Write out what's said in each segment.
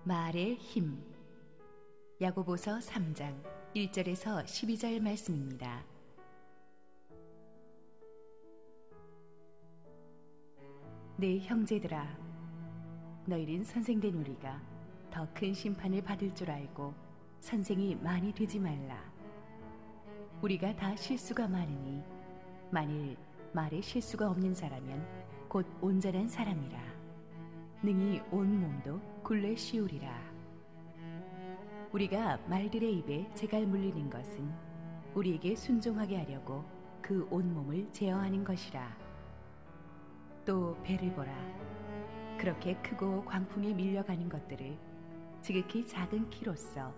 말의 힘. 야고보서 3장 1절에서 12절 말씀입니다. 내 형제들아, 너희는 선생된 우리가 더 큰 심판을 받을 줄 알고 선생이 많이 되지 말라. 우리가 다 실수가 많으니 만일 말에 실수가 없는 사람은 곧 온전한 사람이라. 능히 온 몸도 굴레 씌우리라. 우리가 말들의 입에 재갈 물리는 것은 우리에게 순종하게 하려고 그 온몸을 제어하는 것이라. 또 배를 보라. 그렇게 크고 광풍에 밀려가는 것들을 지극히 작은 키로서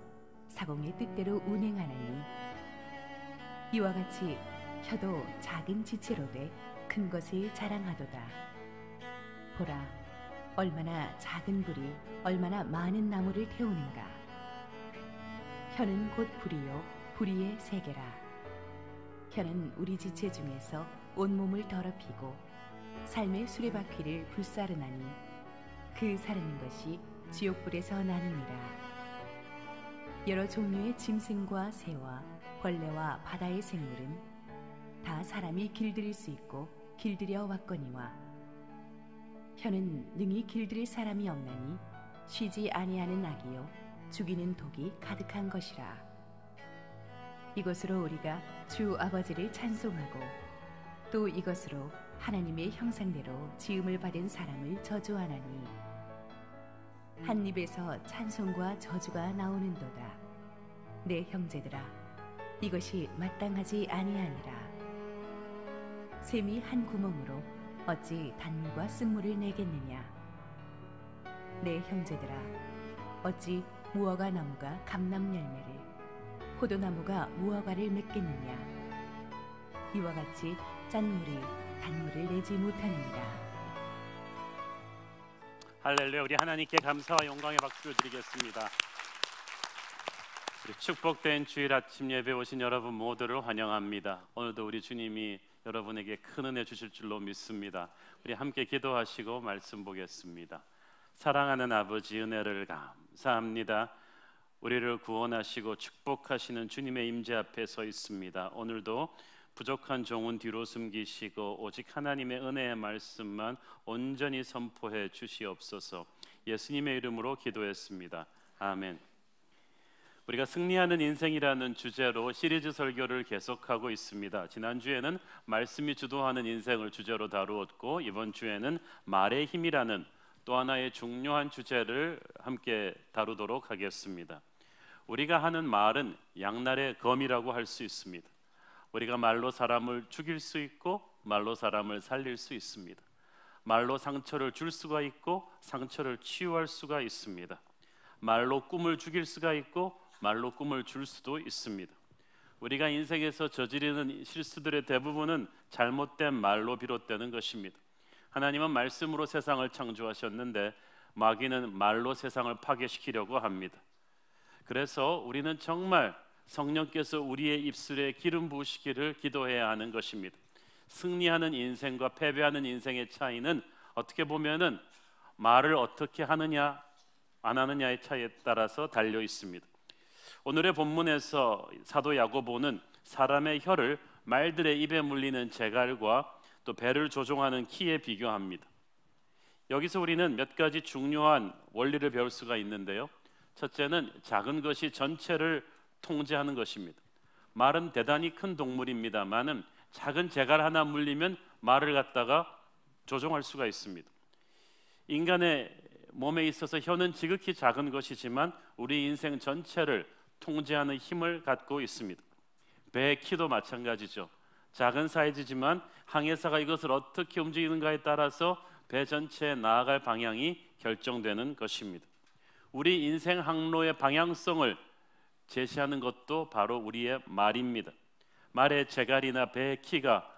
사공의 뜻대로 운행하나니, 이와 같이 혀도 작은 지체로 돼 큰 것을 자랑하도다. 보라, 얼마나 작은 불이 얼마나 많은 나무를 태우는가. 혀는 곧 불이요 불의의 세계라. 혀는 우리 지체 중에서 온몸을 더럽히고 삶의 수레바퀴를 불사르나니 그 사르는 것이 지옥불에서 나느니라. 여러 종류의 짐승과 새와 벌레와 바다의 생물은 다 사람이 길들일 수 있고 길들여 왔거니와, 혀는 능히 길들일 사람이 없나니 쉬지 아니하는 악이요 죽이는 독이 가득한 것이라. 이것으로 우리가 주 아버지를 찬송하고 또 이것으로 하나님의 형상대로 지음을 받은 사람을 저주하나니, 한 입에서 찬송과 저주가 나오는도다. 내 형제들아, 이것이 마땅하지 아니하니라. 샘이 한 구멍으로 어찌 단물과 쓴물을 내겠느냐. 내 형제들아, 어찌 무화과 나무가 감람 열매를, 포도나무가 무화과를 맺겠느냐. 이와 같이 짠물이 단물을 내지 못하느니라. 할렐루야. 우리 하나님께 감사와 영광의 박수를 드리겠습니다. 우리 축복된 주일 아침 예배 오신 여러분 모두를 환영합니다. 오늘도 우리 주님이 여러분에게 큰 은혜 주실 줄로 믿습니다. 우리 함께 기도하시고 말씀 보겠습니다. 사랑하는 아버지, 은혜를 감사합니다. 우리를 구원하시고 축복하시는 주님의 임재 앞에 서 있습니다. 오늘도 부족한 종은 뒤로 숨기시고 오직 하나님의 은혜의 말씀만 온전히 선포해 주시옵소서. 예수님의 이름으로 기도했습니다. 아멘. 우리가 승리하는 인생이라는 주제로 시리즈 설교를 계속하고 있습니다. 지난주에는 말씀이 주도하는 인생을 주제로 다루었고, 이번 주에는 말의 힘이라는 또 하나의 중요한 주제를 함께 다루도록 하겠습니다. 우리가 하는 말은 양날의 검이라고 할 수 있습니다. 우리가 말로 사람을 죽일 수 있고 말로 사람을 살릴 수 있습니다. 말로 상처를 줄 수가 있고 상처를 치유할 수가 있습니다. 말로 꿈을 죽일 수가 있고 말로 꿈을 줄 수도 있습니다. 우리가 인생에서 저지르는 실수들의 대부분은 잘못된 말로 비롯되는 것입니다. 하나님은 말씀으로 세상을 창조하셨는데 마귀는 말로 세상을 파괴시키려고 합니다. 그래서 우리는 정말 성령께서 우리의 입술에 기름 부으시기를 기도해야 하는 것입니다. 승리하는 인생과 패배하는 인생의 차이는 어떻게 보면은 말을 어떻게 하느냐 안 하느냐의 차이에 따라서 달려 있습니다. 오늘의 본문에서 사도 야고보는 사람의 혀를 말들의 입에 물리는 재갈과 또 배를 조종하는 키에 비교합니다. 여기서 우리는 몇 가지 중요한 원리를 배울 수가 있는데요. 첫째는 작은 것이 전체를 통제하는 것입니다. 말은 대단히 큰 동물입니다만은 작은 재갈 하나 물리면 말을 갖다가 조종할 수가 있습니다. 인간의 몸에 있어서 혀는 지극히 작은 것이지만 우리 인생 전체를 통제하는 힘을 갖고 있습니다. 배의 키도 마찬가지죠. 작은 사이즈지만 항해사가 이것을 어떻게 움직이는가에 따라서 배 전체에 나아갈 방향이 결정되는 것입니다. 우리 인생 항로의 방향성을 제시하는 것도 바로 우리의 말입니다. 말의 재갈이나 배의 키가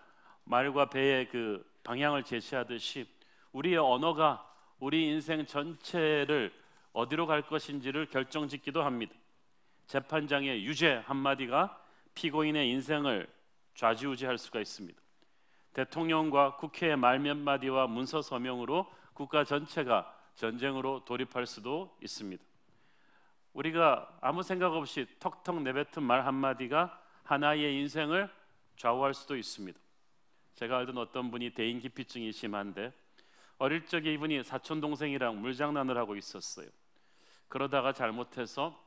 말과 배의 그 방향을 제시하듯이 우리의 언어가 우리 인생 전체를 어디로 갈 것인지를 결정짓기도 합니다. 재판장의 유죄 한마디가 피고인의 인생을 좌지우지할 수가 있습니다. 대통령과 국회의 말 몇 마디와 문서 서명으로 국가 전체가 전쟁으로 돌입할 수도 있습니다. 우리가 아무 생각 없이 턱턱 내뱉은 말 한마디가 하나의 인생을 좌우할 수도 있습니다. 제가 알던 어떤 분이 대인기피증이 심한데 어릴 적에 이분이 사촌 동생이랑 물장난을 하고 있었어요. 그러다가 잘못해서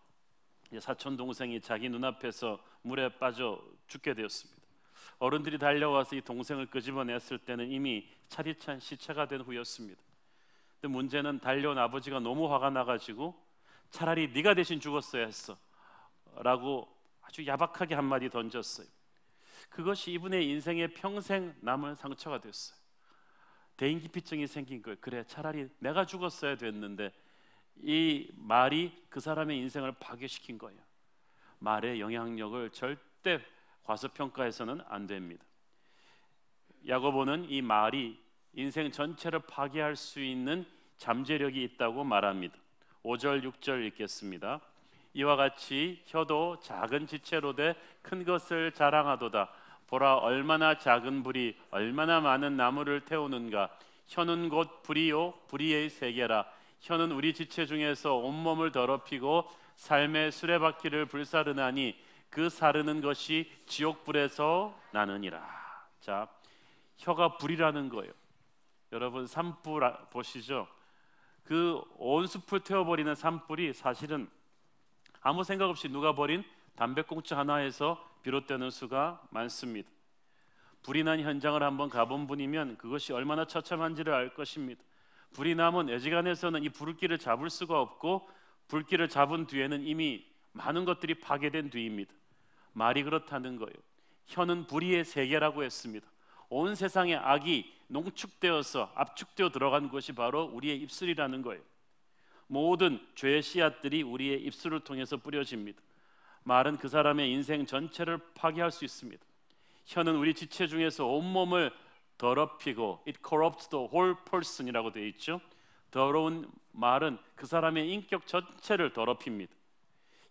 사촌 동생이 자기 눈앞에서 물에 빠져 죽게 되었습니다. 어른들이 달려와서 이 동생을 끄집어냈을 때는 이미 차디찬 시체가 된 후였습니다. 근데 문제는 달려온 아버지가 너무 화가 나가지고 차라리 네가 대신 죽었어야 했어 라고 아주 야박하게 한마디 던졌어요. 그것이 이분의 인생에 평생 남을 상처가 됐어요. 대인기피증이 생긴 거예요. 그래, 차라리 내가 죽었어야 됐는데. 이 말이 그 사람의 인생을 파괴시킨 거예요. 말의 영향력을 절대 과소평가해서는 안 됩니다. 야고보는 이 말이 인생 전체를 파괴할 수 있는 잠재력이 있다고 말합니다. 5절 6절 읽겠습니다. 이와 같이 혀도 작은 지체로 돼 큰 것을 자랑하도다. 보라, 얼마나 작은 불이 얼마나 많은 나무를 태우는가. 혀는 곧 불이요 불의의 세계라. 혀는 우리 지체 중에서 온몸을 더럽히고 삶의 수레바퀴를 불사르나니 그 사르는 것이 지옥불에서 나느니라. 자, 혀가 불이라는 거예요. 여러분 산불 보시죠. 그 온 숲을 태워버리는 산불이 사실은 아무 생각 없이 누가 버린 담배꽁초 하나에서 비롯되는 수가 많습니다. 불이 난 현장을 한번 가본 분이면 그것이 얼마나 처참한지를 알 것입니다. 불이 나면 애지간해서는 이 불길을 잡을 수가 없고 불길을 잡은 뒤에는 이미 많은 것들이 파괴된 뒤입니다. 말이 그렇다는 거예요. 혀는 불의의 세계라고 했습니다. 온 세상의 악이 농축되어서 압축되어 들어간 것이 바로 우리의 입술이라는 거예요. 모든 죄의 씨앗들이 우리의 입술을 통해서 뿌려집니다. 말은 그 사람의 인생 전체를 파괴할 수 있습니다. 혀는 우리 지체 중에서 온몸을 더럽히고 it corrupts the whole person이라고 되어 있죠. 더러운 말은 그 사람의 인격 전체를 더럽힙니다.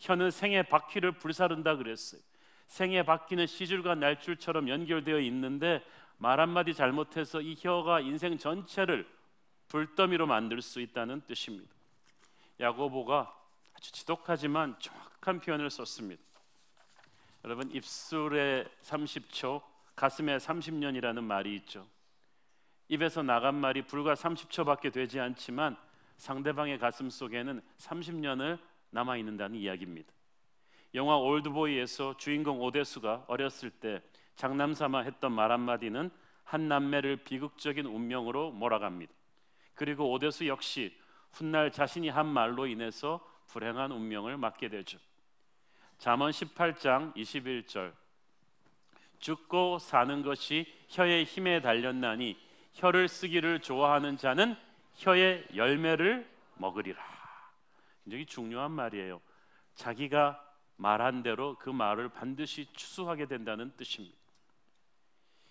혀는 생의 바퀴를 불사른다 그랬어요. 생의 바퀴는 시줄과 날줄처럼 연결되어 있는데 말 한마디 잘못해서 이 혀가 인생 전체를 불더미로 만들 수 있다는 뜻입니다. 야고보가 아주 지독하지만 정확한 표현을 썼습니다. 여러분, 입술에 30초, 가슴에 30년이라는 말이 있죠. 입에서 나간 말이 불과 30초밖에 되지 않지만 상대방의 가슴 속에는 30년을 남아있는다는 이야기입니다. 영화 올드보이에서 주인공 오데수가 어렸을 때 장남삼아 했던 말 한마디는 한 남매를 비극적인 운명으로 몰아갑니다. 그리고 오데수 역시 훗날 자신이 한 말로 인해서 불행한 운명을 맞게 되죠. 잠언 18장 21절 죽고 사는 것이 혀의 힘에 달렸나니 혀를 쓰기를 좋아하는 자는 혀의 열매를 먹으리라. 굉장히 중요한 말이에요. 자기가 말한 대로 그 말을 반드시 추수하게 된다는 뜻입니다.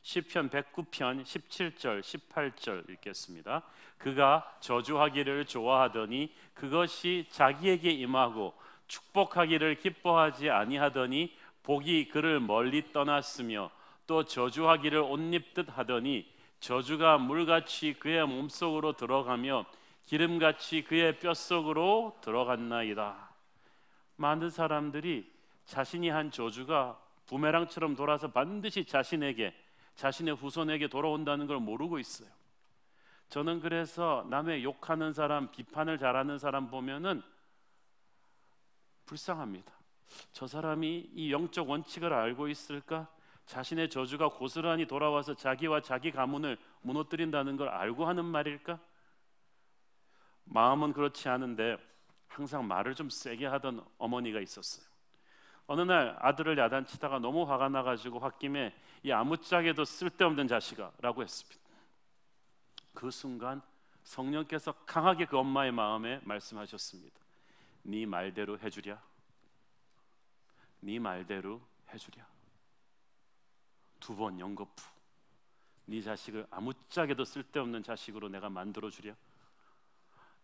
시편 109편 17절 18절 읽겠습니다. 그가 저주하기를 좋아하더니 그것이 자기에게 임하고 축복하기를 기뻐하지 아니하더니 복이 그를 멀리 떠났으며 또 저주하기를 옷 입듯 하더니 저주가 물같이 그의 몸속으로 들어가며 기름같이 그의 뼛속으로 들어갔나이다. 많은 사람들이 자신이 한 저주가 부메랑처럼 돌아서 반드시 자신에게, 자신의 후손에게 돌아온다는 걸 모르고 있어요. 저는 그래서 남의 욕하는 사람, 비판을 잘하는 사람 보면은 불쌍합니다. 저 사람이 이 영적 원칙을 알고 있을까? 자신의 저주가 고스란히 돌아와서 자기와 자기 가문을 무너뜨린다는 걸 알고 하는 말일까? 마음은 그렇지 않은데 항상 말을 좀 세게 하던 어머니가 있었어요. 어느 날 아들을 야단치다가 너무 화가 나가지고 홧김에 이 아무짝에도 쓸데없는 자식아 라고 했습니다. 그 순간 성령께서 강하게 그 엄마의 마음에 말씀하셨습니다. 네 말대로 해주랴. 네 말대로 해주랴. 두 번 연거푸. 네 자식을 아무짝에도 쓸데없는 자식으로 내가 만들어주랴.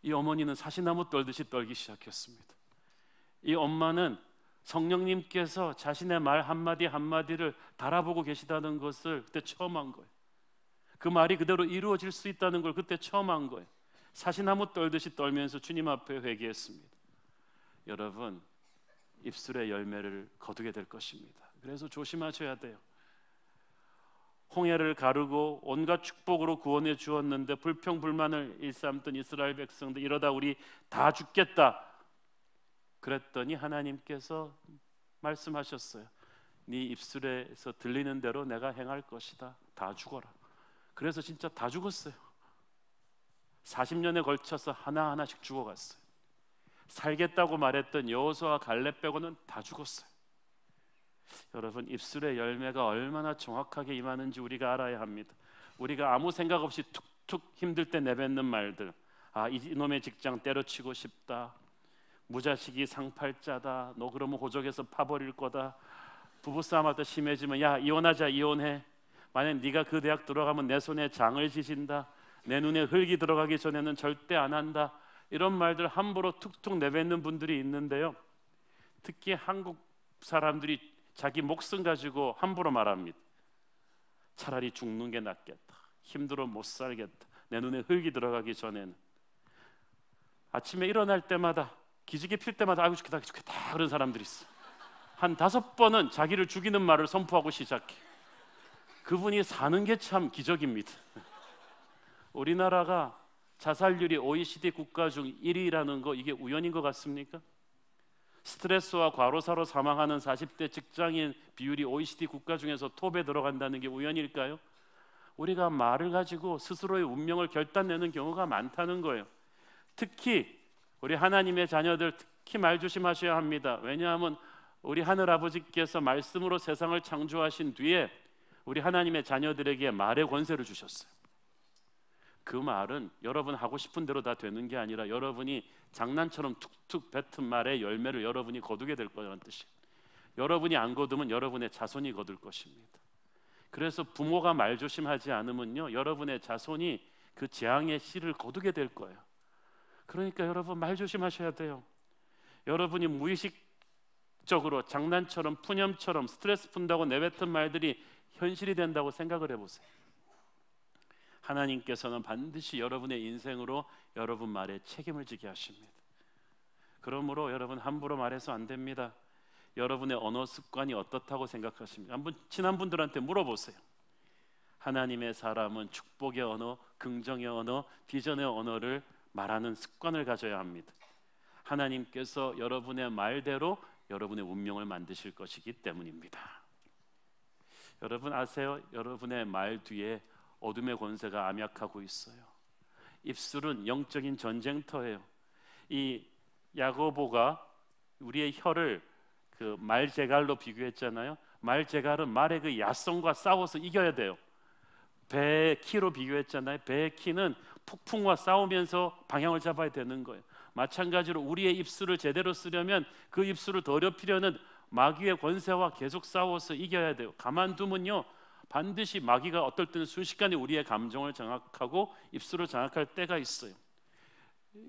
이 어머니는 사시나무 떨듯이 떨기 시작했습니다. 이 엄마는 성령님께서 자신의 말 한마디 한마디를 달아보고 계시다는 것을 그때 처음 한 거예요. 그 말이 그대로 이루어질 수 있다는 걸 그때 처음 한 거예요. 사시나무 떨듯이 떨면서 주님 앞에 회개했습니다. 여러분 입술의 열매를 거두게 될 것입니다. 그래서 조심하셔야 돼요. 홍해를 가르고 온갖 축복으로 구원해 주었는데 불평불만을 일삼던 이스라엘 백성들, 이러다 우리 다 죽겠다 그랬더니 하나님께서 말씀하셨어요. 네 입술에서 들리는 대로 내가 행할 것이다. 다 죽어라. 그래서 진짜 다 죽었어요. 40년에 걸쳐서 하나하나씩 죽어갔어요. 살겠다고 말했던 여호수아와 갈렙 빼고는 다 죽었어요. 여러분, 입술의 열매가 얼마나 정확하게 임하는지 우리가 알아야 합니다. 우리가 아무 생각 없이 툭툭 힘들 때 내뱉는 말들, 아, 이놈의 직장 때려치고 싶다, 무자식이 상팔자다, 너 그러면 호적에서 파버릴 거다, 부부싸움할 때 심해지면 야 이혼하자, 이혼해, 만약 네가 그 대학 들어가면 내 손에 장을 지진다, 내 눈에 흙이 들어가기 전에는 절대 안 한다, 이런 말들 함부로 툭툭 내뱉는 분들이 있는데요, 특히 한국 사람들이 자기 목숨 가지고 함부로 말합니다. 차라리 죽는 게 낫겠다, 힘들어 못 살겠다, 내 눈에 흙이 들어가기 전에는. 아침에 일어날 때마다, 기지개 필 때마다 아이고 죽겠다, 죽겠다 그런 사람들이 있어. 한 5번은 자기를 죽이는 말을 선포하고 시작해. 그분이 사는 게 참 기적입니다. 우리나라가 자살률이 OECD 국가 중 1위라는 거, 이게 우연인 것 같습니까? 스트레스와 과로사로 사망하는 40대 직장인 비율이 OECD 국가 중에서 톱에 들어간다는 게 우연일까요? 우리가 말을 가지고 스스로의 운명을 결단내는 경우가 많다는 거예요. 특히 우리 하나님의 자녀들 특히 말 조심하셔야 합니다. 왜냐하면 우리 하늘 아버지께서 말씀으로 세상을 창조하신 뒤에 우리 하나님의 자녀들에게 말의 권세를 주셨어요. 그 말은 여러분 하고 싶은 대로 다 되는 게 아니라 여러분이 장난처럼 툭툭 뱉은 말의 열매를 여러분이 거두게 될 거라는 뜻이에요. 여러분이 안 거두면 여러분의 자손이 거둘 것입니다. 그래서 부모가 말 조심하지 않으면요, 여러분의 자손이 그 재앙의 씨를 거두게 될 거예요. 그러니까 여러분 말 조심하셔야 돼요. 여러분이 무의식적으로 장난처럼 푸념처럼 스트레스 푼다고 내뱉은 말들이 현실이 된다고 생각을 해보세요. 하나님께서는 반드시 여러분의 인생으로 여러분 말에 책임을 지게 하십니다. 그러므로 여러분 함부로 말해서 안 됩니다. 여러분의 언어 습관이 어떻다고 생각하십니까? 한번 친한 분들한테 물어보세요. 하나님의 사람은 축복의 언어, 긍정의 언어, 비전의 언어를 말하는 습관을 가져야 합니다. 하나님께서 여러분의 말대로 여러분의 운명을 만드실 것이기 때문입니다. 여러분 아세요? 여러분의 말 뒤에 어둠의 권세가 암약하고 있어요. 입술은 영적인 전쟁터예요. 이 야고보가 우리의 혀를 그 말제갈로 비교했잖아요. 말제갈은 말의 그 야성과 싸워서 이겨야 돼요. 배의 키로 비교했잖아요. 배의 키는 폭풍과 싸우면서 방향을 잡아야 되는 거예요. 마찬가지로 우리의 입술을 제대로 쓰려면 그 입술을 더럽히려는 마귀의 권세와 계속 싸워서 이겨야 돼요. 가만두면요, 반드시 마귀가 어떨 때는 순식간에 우리의 감정을 장악하고 입술을 장악할 때가 있어요.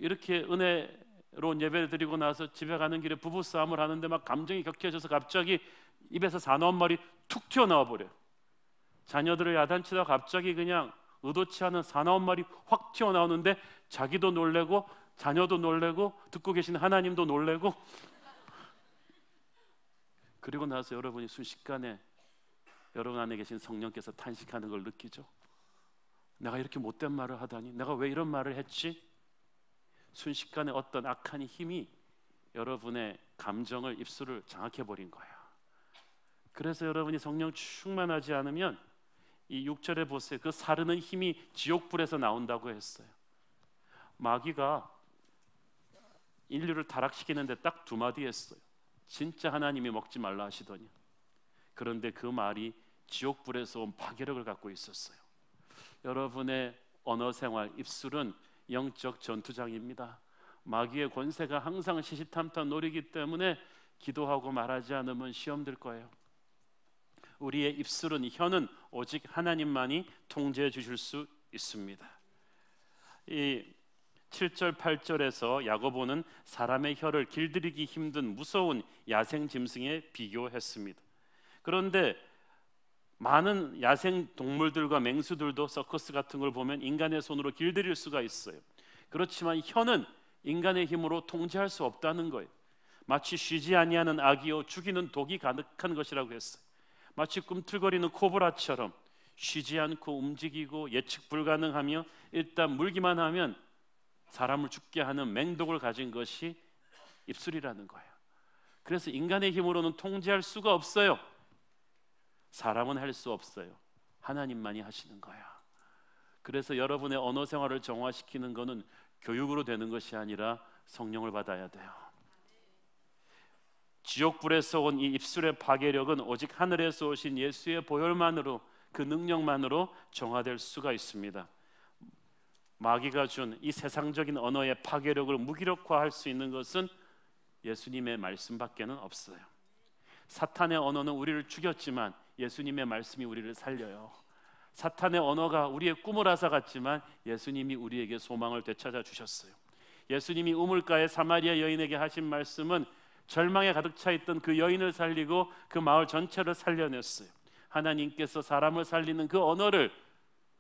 이렇게 은혜로운 예배를 드리고 나서 집에 가는 길에 부부싸움을 하는데 막 감정이 격해져서 갑자기 입에서 사나운 말이 툭 튀어나와 버려요. 자녀들을 야단치다가 갑자기 그냥 의도치 않은 사나운 말이 확 튀어나오는데 자기도 놀래고 자녀도 놀래고 듣고 계신 하나님도 놀래고, 그리고 나서 여러분이 순식간에 여러분 안에 계신 성령께서 탄식하는 걸 느끼죠. 내가 이렇게 못된 말을 하다니, 내가 왜 이런 말을 했지? 순식간에 어떤 악한 힘이 여러분의 감정을, 입술을 장악해버린 거예요. 그래서 여러분이 성령 충만하지 않으면 이 6절에 보세요. 그 사르는 힘이 지옥불에서 나온다고 했어요. 마귀가 인류를 타락시키는데 딱 2마디 했어요. 진짜 하나님이 먹지 말라 하시더니. 그런데 그 말이 지옥불에서 온 파괴력을 갖고 있었어요. 여러분의 언어 생활, 입술은 영적 전투장입니다. 마귀의 권세가 항상 시시탐탐 노리기 때문에 기도하고 말하지 않으면 시험 들 거예요. 우리의 입술은, 혀는 오직 하나님만이 통제해 주실 수 있습니다. 이 7절 8절에서 야고보는 사람의 혀를 길들이기 힘든 무서운 야생 짐승에 비교했습니다. 그런데 많은 야생 동물들과 맹수들도 서커스 같은 걸 보면 인간의 손으로 길들일 수가 있어요. 그렇지만 혀는 인간의 힘으로 통제할 수 없다는 거예요. 마치 쉬지 아니하는 악이요 죽이는 독이 가득한 것이라고 했어요. 마치 꿈틀거리는 코브라처럼 쉬지 않고 움직이고 예측 불가능하며 일단 물기만 하면 사람을 죽게 하는 맹독을 가진 것이 입술이라는 거예요. 그래서 인간의 힘으로는 통제할 수가 없어요. 사람은 할 수 없어요. 하나님만이 하시는 거야. 그래서 여러분의 언어 생활을 정화시키는 것은 교육으로 되는 것이 아니라 성령을 받아야 돼요. 지옥불에서 온 이 입술의 파괴력은 오직 하늘에서 오신 예수의 보혈만으로, 그 능력만으로 정화될 수가 있습니다. 마귀가 준 이 세상적인 언어의 파괴력을 무기력화할 수 있는 것은 예수님의 말씀밖에는 없어요. 사탄의 언어는 우리를 죽였지만 예수님의 말씀이 우리를 살려요. 사탄의 언어가 우리의 꿈을 앗아갔지만 예수님이 우리에게 소망을 되찾아 주셨어요. 예수님이 우물가의 사마리아 여인에게 하신 말씀은 절망에 가득 차 있던 그 여인을 살리고 그 마을 전체를 살려냈어요. 하나님께서 사람을 살리는 그 언어를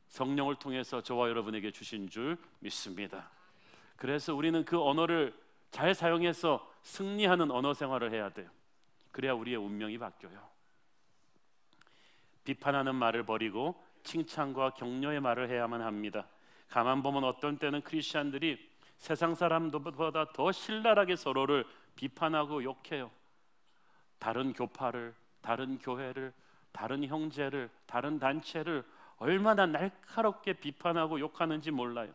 성령을 통해서 저와 여러분에게 주신 줄 믿습니다. 그래서 우리는 그 언어를 잘 사용해서 승리하는 언어 생활을 해야 돼요. 그래야 우리의 운명이 바뀌어요. 비판하는 말을 버리고 칭찬과 격려의 말을 해야만 합니다. 가만 보면 어떤 때는 크리스찬들이 세상 사람들보다 더 신랄하게 서로를 비판하고 욕해요. 다른 교파를, 다른 교회를, 다른 형제를, 다른 단체를 얼마나 날카롭게 비판하고 욕하는지 몰라요.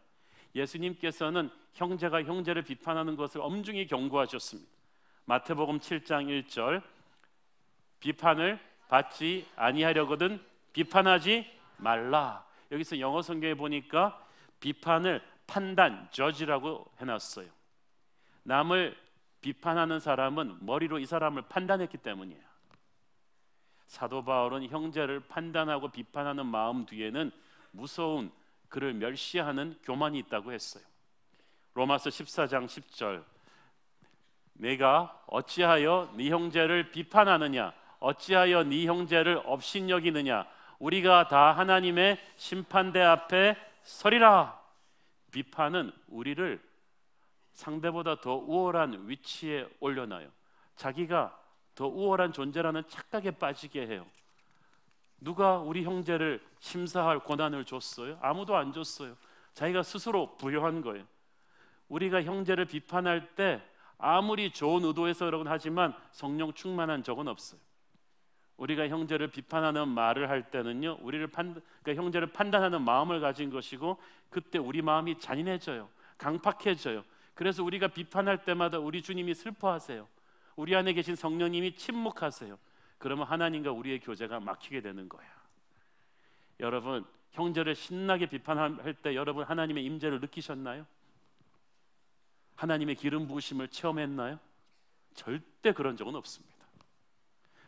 예수님께서는 형제가 형제를 비판하는 것을 엄중히 경고하셨습니다. 마태복음 7장 1절, 비판을 받지 아니하려거든 비판하지 말라. 여기서 영어 성경에 보니까 비판을 판단, judge라고 해놨어요. 남을 비판하는 사람은 머리로 이 사람을 판단했기 때문이에요. 사도 바울은 형제를 판단하고 비판하는 마음 뒤에는 무서운 그를 멸시하는 교만이 있다고 했어요. 로마서 14장 10절, 내가 어찌하여 네 형제를 비판하느냐, 어찌하여 네 형제를 업신여기느냐, 우리가 다 하나님의 심판대 앞에 서리라. 비판은 우리를 상대보다 더 우월한 위치에 올려놔요. 자기가 더 우월한 존재라는 착각에 빠지게 해요. 누가 우리 형제를 심사할 권한을 줬어요? 아무도 안 줬어요. 자기가 스스로 부여한 거예요. 우리가 형제를 비판할 때 아무리 좋은 의도에서 여러분 하지만 성령 충만한 적은 없어요. 우리가 형제를 비판하는 말을 할 때는요, 그러니까 형제를 판단하는 마음을 가진 것이고, 그때 우리 마음이 잔인해져요. 강팍해져요. 그래서 우리가 비판할 때마다 우리 주님이 슬퍼하세요. 우리 안에 계신 성령님이 침묵하세요. 그러면 하나님과 우리의 교제가 막히게 되는 거예요. 여러분, 형제를 신나게 비판할 때 여러분 하나님의 임재를 느끼셨나요? 하나님의 기름 부으심을 체험했나요? 절대 그런 적은 없습니다.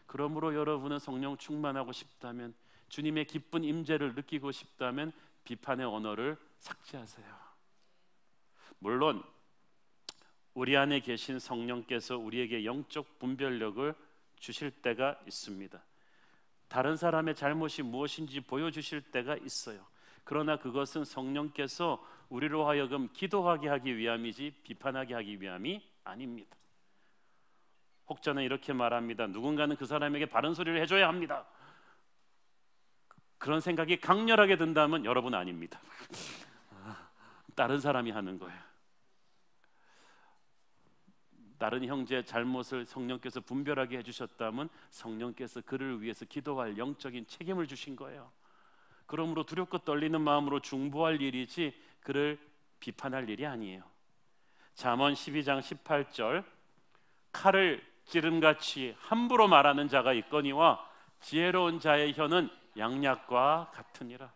그러므로 여러분은 성령 충만하고 싶다면, 주님의 기쁜 임재를 느끼고 싶다면 비판의 언어를 삭제하세요. 물론 우리 안에 계신 성령께서 우리에게 영적 분별력을 주실 때가 있습니다. 다른 사람의 잘못이 무엇인지 보여주실 때가 있어요. 그러나 그것은 성령께서 우리로 하여금 기도하게 하기 위함이지 비판하게 하기 위함이 아닙니다. 혹자는 이렇게 말합니다. 누군가는 그 사람에게 바른 소리를 해줘야 합니다. 그런 생각이 강렬하게 든다면 여러분 아닙니다. 다른 사람이 하는 거예요. 다른 형제의 잘못을 성령께서 분별하게 해주셨다면 성령께서 그를 위해서 기도할 영적인 책임을 주신 거예요. 그러므로 두렵고 떨리는 마음으로 중보할 일이지 그를 비판할 일이 아니에요. 잠언 12장 18절, 칼을 찌름같이 함부로 말하는 자가 있거니와 지혜로운 자의 혀는 양약과 같으니라.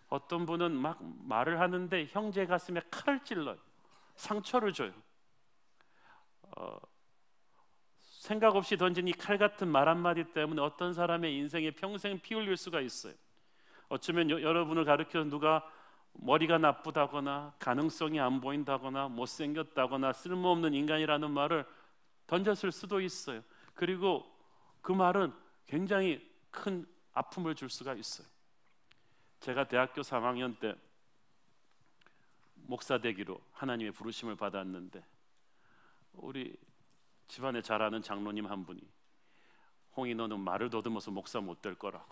어떤 분은 막 말을 하는데 형제 가슴에 칼을 찔러요. 상처를 줘요. 생각 없이 던진 이 칼 같은 말 한마디 때문에 어떤 사람의 인생에 평생 피 흘릴 수가 있어요. 어쩌면 여러분을 가르쳐서 누가 머리가 나쁘다거나 가능성이 안 보인다거나 못생겼다거나 쓸모없는 인간이라는 말을 던졌을 수도 있어요. 그리고 그 말은 굉장히 큰 아픔을 줄 수가 있어요. 제가 대학교 3학년 때 목사 되기로 하나님의 부르심을 받았는데 우리 집안에 잘 아는 장로님 한 분이, 홍이 너는 말을 더듬어서 목사 못 될 거라고.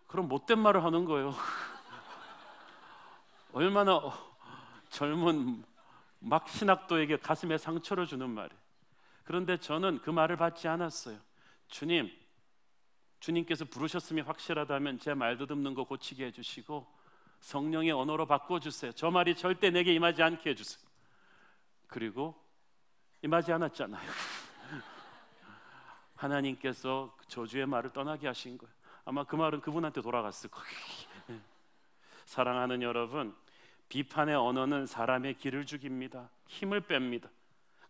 그럼 못된 말을 하는 거예요. 얼마나 젊은 막 신학도에게 가슴에 상처를 주는 말이에요. 그런데 저는 그 말을 받지 않았어요. 주님께서 부르셨음이 확실하다면 제 말 더듬는 거 고치게 해주시고 성령의 언어로 바꿔주세요. 저 말이 절대 내게 임하지 않게 해주세요. 그리고 임하지 않았잖아요. 하나님께서 저주의 말을 떠나게 하신 거예요. 아마 그 말은 그분한테 돌아갔을 거예요. 사랑하는 여러분, 비판의 언어는 사람의 길을 죽입니다. 힘을 뺍니다.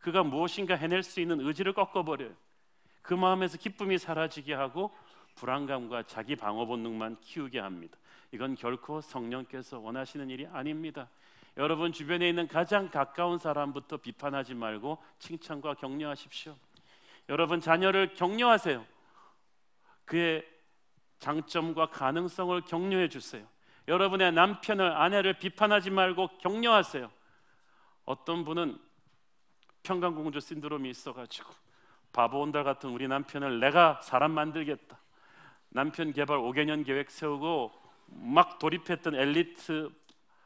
그가 무엇인가 해낼 수 있는 의지를 꺾어버려요. 그 마음에서 기쁨이 사라지게 하고 불안감과 자기 방어 본능만 키우게 합니다. 이건 결코 성령께서 원하시는 일이 아닙니다. 여러분 주변에 있는 가장 가까운 사람부터 비판하지 말고 칭찬과 격려하십시오. 여러분 자녀를 격려하세요. 그의 장점과 가능성을 격려해 주세요. 여러분의 남편을, 아내를 비판하지 말고 격려하세요. 어떤 분은 평강공주 신드롬이 있어가지고 바보온달 같은 우리 남편을 내가 사람 만들겠다, 남편 개발 5개년 계획 세우고 막 돌입했던 엘리트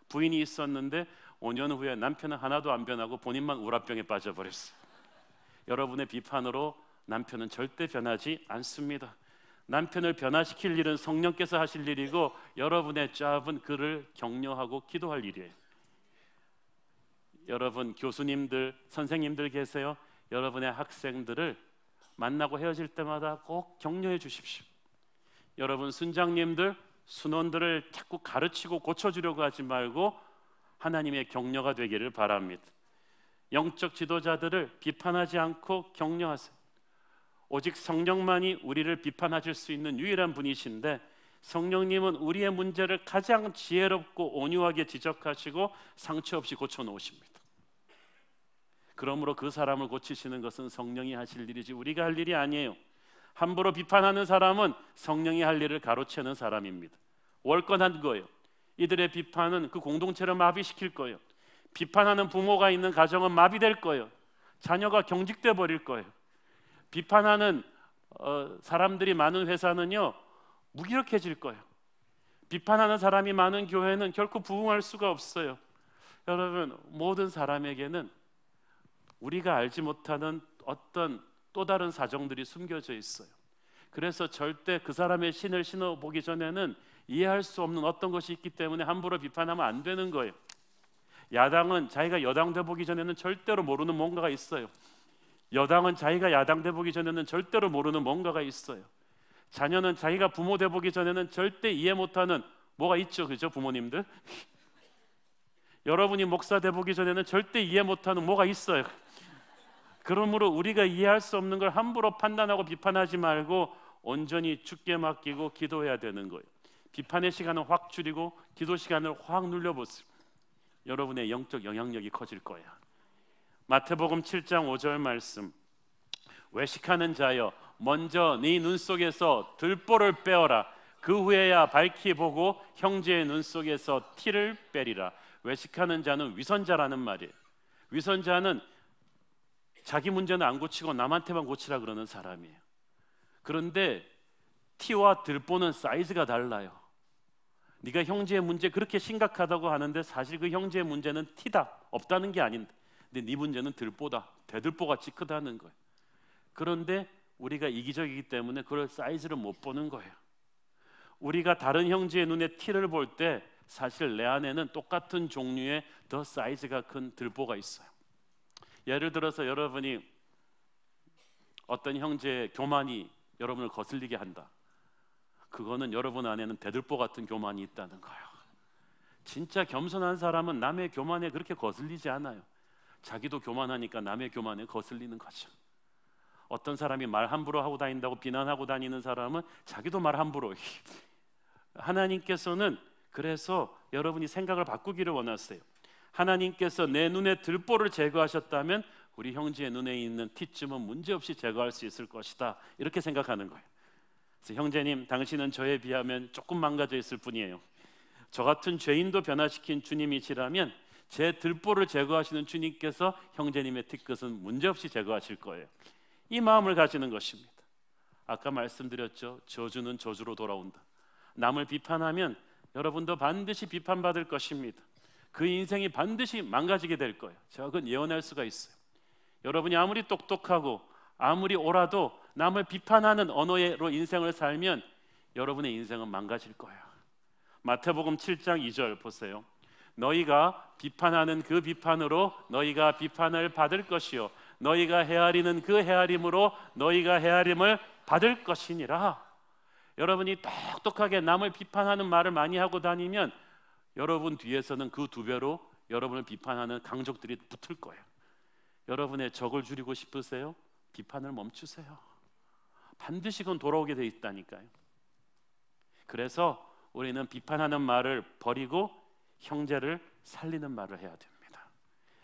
부인이 있었는데 5년 후에 남편은 하나도 안 변하고 본인만 우라병에 빠져버렸어요. 여러분의 비판으로 남편은 절대 변하지 않습니다. 남편을 변화시킬 일은 성령께서 하실 일이고 여러분의 잡은 그를 격려하고 기도할 일이에요. 여러분 교수님들, 선생님들 계세요. 여러분의 학생들을 만나고 헤어질 때마다 꼭 격려해 주십시오. 여러분 순장님들, 순원들을 자꾸 가르치고 고쳐주려고 하지 말고 하나님의 격려가 되기를 바랍니다. 영적 지도자들을 비판하지 않고 격려하세요. 오직 성령만이 우리를 비판하실 수 있는 유일한 분이신데 성령님은 우리의 문제를 가장 지혜롭고 온유하게 지적하시고 상처 없이 고쳐놓으십니다. 그러므로 그 사람을 고치시는 것은 성령이 하실 일이지 우리가 할 일이 아니에요. 함부로 비판하는 사람은 성령이 할 일을 가로채는 사람입니다. 월권한 거예요. 이들의 비판은 그 공동체를 마비시킬 거예요. 비판하는 부모가 있는 가정은 마비될 거예요. 자녀가 경직돼 버릴 거예요. 비판하는 사람들이 많은 회사는요 무기력해질 거예요. 비판하는 사람이 많은 교회는 결코 부흥할 수가 없어요. 여러분 모든 사람에게는 우리가 알지 못하는 어떤 또 다른 사정들이 숨겨져 있어요. 그래서 절대 그 사람의 신을 신어보기 전에는 이해할 수 없는 어떤 것이 있기 때문에 함부로 비판하면 안 되는 거예요. 야당은 자기가 여당 돼보기 전에는 절대로 모르는 뭔가가 있어요. 여당은 자기가 야당 돼보기 전에는 절대로 모르는 뭔가가 있어요. 자녀는 자기가 부모 돼보기 전에는 절대 이해 못하는 뭐가 있죠, 그죠 부모님들? 여러분이 목사 돼보기 전에는 절대 이해 못하는 뭐가 있어요. 그러므로 우리가 이해할 수 없는 걸 함부로 판단하고 비판하지 말고 온전히 주께 맡기고 기도해야 되는 거예요. 비판의 시간을 확 줄이고 기도 시간을 확 눌려보세요. 여러분의 영적 영향력이 커질 거예요. 마태복음 7장 5절 말씀, 외식하는 자여 먼저 네 눈 속에서 들보를 빼어라. 그 후에야 밝히 보고 형제의 눈 속에서 티를 빼리라. 외식하는 자는 위선자라는 말이에요. 위선자는 자기 문제는 안 고치고 남한테만 고치라 그러는 사람이에요. 그런데 티와 들보는 사이즈가 달라요. 네가 형제의 문제 그렇게 심각하다고 하는데 사실 그 형제의 문제는 티다, 없다는 게 아닌데, 근데 네 문제는 들보다, 대들보같이 크다는 거예요. 그런데 우리가 이기적이기 때문에 그걸 사이즈를 못 보는 거예요. 우리가 다른 형제의 눈에 티를 볼 때 사실 내 안에는 똑같은 종류의 더 사이즈가 큰 들보가 있어요. 예를 들어서 여러분이 어떤 형제의 교만이 여러분을 거슬리게 한다. 그거는 여러분 안에는 대들보 같은 교만이 있다는 거예요. 진짜 겸손한 사람은 남의 교만에 그렇게 거슬리지 않아요. 자기도 교만하니까 남의 교만에 거슬리는 거죠. 어떤 사람이 말 함부로 하고 다닌다고 비난하고 다니는 사람은 자기도 말 함부로. 하나님께서는 그래서 여러분이 생각을 바꾸기를 원하세요. 하나님께서 내 눈에 들보를 제거하셨다면 우리 형제의 눈에 있는 티쯤은 문제없이 제거할 수 있을 것이다, 이렇게 생각하는 거예요. 그래서 형제님, 당신은 저에 비하면 조금 망가져 있을 뿐이에요. 저 같은 죄인도 변화시킨 주님이시라면 제 들보를 제거하시는 주님께서 형제님의 티끝은 문제없이 제거하실 거예요. 이 마음을 가지는 것입니다. 아까 말씀드렸죠. 저주는 저주로 돌아온다. 남을 비판하면 여러분도 반드시 비판받을 것입니다. 그 인생이 반드시 망가지게 될 거예요. 제가 그건 예언할 수가 있어요. 여러분이 아무리 똑똑하고 아무리 옳아도 남을 비판하는 언어로 인생을 살면 여러분의 인생은 망가질 거예요. 마태복음 7장 2절 보세요. 너희가 비판하는 그 비판으로 너희가 비판을 받을 것이요 너희가 헤아리는 그 헤아림으로 너희가 헤아림을 받을 것이니라. 여러분이 똑똑하게 남을 비판하는 말을 많이 하고 다니면 여러분 뒤에서는 그 두 배로 여러분을 비판하는 강적들이 붙을 거예요. 여러분의 적을 줄이고 싶으세요? 비판을 멈추세요. 반드시 그건 돌아오게 돼 있다니까요. 그래서 우리는 비판하는 말을 버리고 형제를 살리는 말을 해야 됩니다.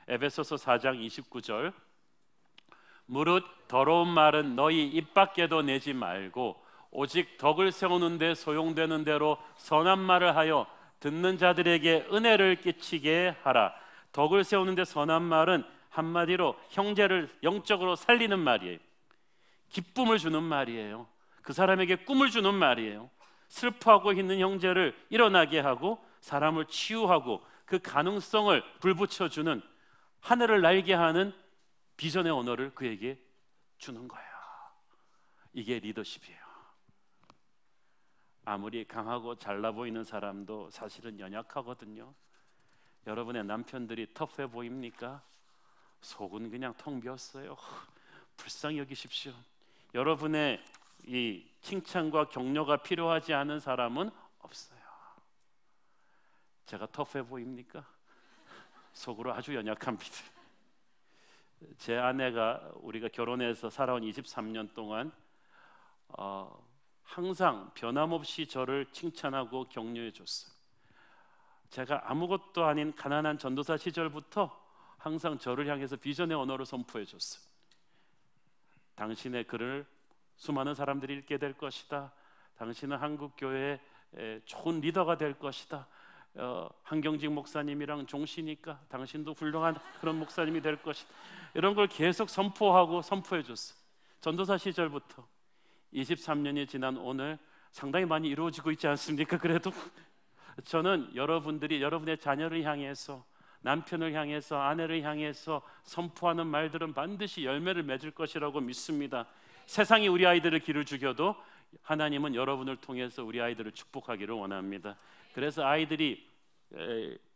에베소서 4장 29절 무릇 더러운 말은 너희 입 밖에도 내지 말고 오직 덕을 세우는 데 소용되는 대로 선한 말을 하여 듣는 자들에게 은혜를 끼치게 하라. 덕을 세우는 데 선한 말은 한마디로 형제를 영적으로 살리는 말이에요. 기쁨을 주는 말이에요. 그 사람에게 꿈을 주는 말이에요. 슬퍼하고 있는 형제를 일어나게 하고 사람을 치유하고 그 가능성을 불붙여주는 하늘을 날게 하는 비전의 언어를 그에게 주는 거예요. 이게 리더십이에요. 아무리 강하고 잘나 보이는 사람도 사실은 연약하거든요. 여러분의 남편들이 터프해 보입니까? 속은 그냥 텅 비었어요. 불쌍히 여기십시오. 여러분의 이 칭찬과 격려가 필요하지 않은 사람은 없어요. 제가 터프해 보입니까? 속으로 아주 연약합니다. 제 아내가 우리가 결혼해서 살아온 23년 동안 항상 변함없이 저를 칭찬하고 격려해 줬어요. 제가 아무것도 아닌 가난한 전도사 시절부터 항상 저를 향해서 비전의 언어를 선포해 줬어요. 당신의 글을 수많은 사람들이 읽게 될 것이다. 당신은 한국 교회의 좋은 리더가 될 것이다. 한경직 목사님이랑 종시니까 당신도 훌륭한 그런 목사님이 될 것이다. 이런 걸 계속 선포해 줬어요. 전도사 시절부터 23년이 지난 오늘 상당히 많이 이루어지고 있지 않습니까? 그래도 저는 여러분들이 여러분의 자녀를 향해서 남편을 향해서 아내를 향해서 선포하는 말들은 반드시 열매를 맺을 것이라고 믿습니다. 세상이 우리 아이들을 길을 죽여도 하나님은 여러분을 통해서 우리 아이들을 축복하기를 원합니다. 그래서 아이들이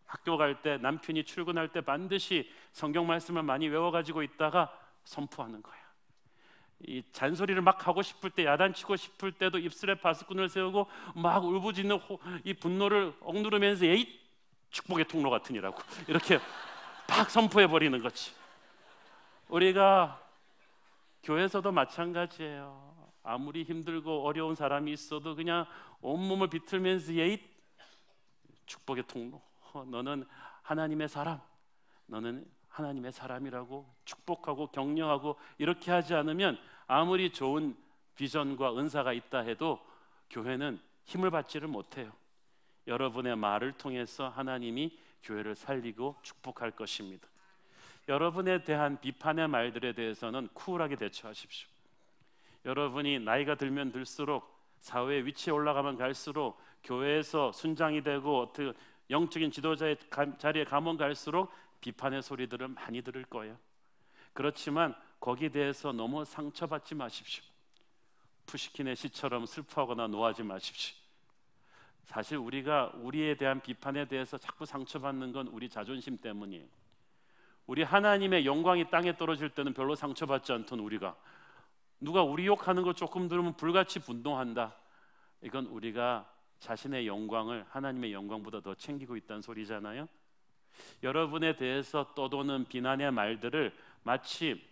학교 갈 때 남편이 출근할 때 반드시 성경 말씀을 많이 외워가지고 있다가 선포하는 거예요. 이 잔소리를 막 하고 싶을 때 야단치고 싶을 때도 입술에 바스꾼을 세우고 막 울부짖는 이 분노를 억누르면서 에이 축복의 통로 같으니라고 이렇게 팍 선포해 버리는 거지. 우리가 교회에서도 마찬가지예요. 아무리 힘들고 어려운 사람이 있어도 그냥 온몸을 비틀면서 에이 축복의 통로, 너는 하나님의 사람, 너는 하나님의 사람이라고 축복하고 격려하고 이렇게 하지 않으면 아무리 좋은 비전과 은사가 있다 해도 교회는 힘을 받지를 못해요. 여러분의 말을 통해서 하나님이 교회를 살리고 축복할 것입니다. 여러분에 대한 비판의 말들에 대해서는 쿨하게 대처하십시오. 여러분이 나이가 들면 들수록 사회 위치에 올라가면 갈수록 교회에서 순장이 되고 어떻게 영적인 지도자의 자리에 가면 갈수록 비판의 소리들을 많이 들을 거예요. 그렇지만 거기에 대해서 너무 상처받지 마십시오. 푸시킨의 시처럼 슬퍼하거나 노하지 마십시오. 사실 우리가 우리에 대한 비판에 대해서 자꾸 상처받는 건 우리 자존심 때문이에요. 우리 하나님의 영광이 땅에 떨어질 때는 별로 상처받지 않던 우리가 누가 우리 욕하는 걸 조금 들으면 불같이 분노한다. 이건 우리가 자신의 영광을 하나님의 영광보다 더 챙기고 있다는 소리잖아요. 여러분에 대해서 떠도는 비난의 말들을 마치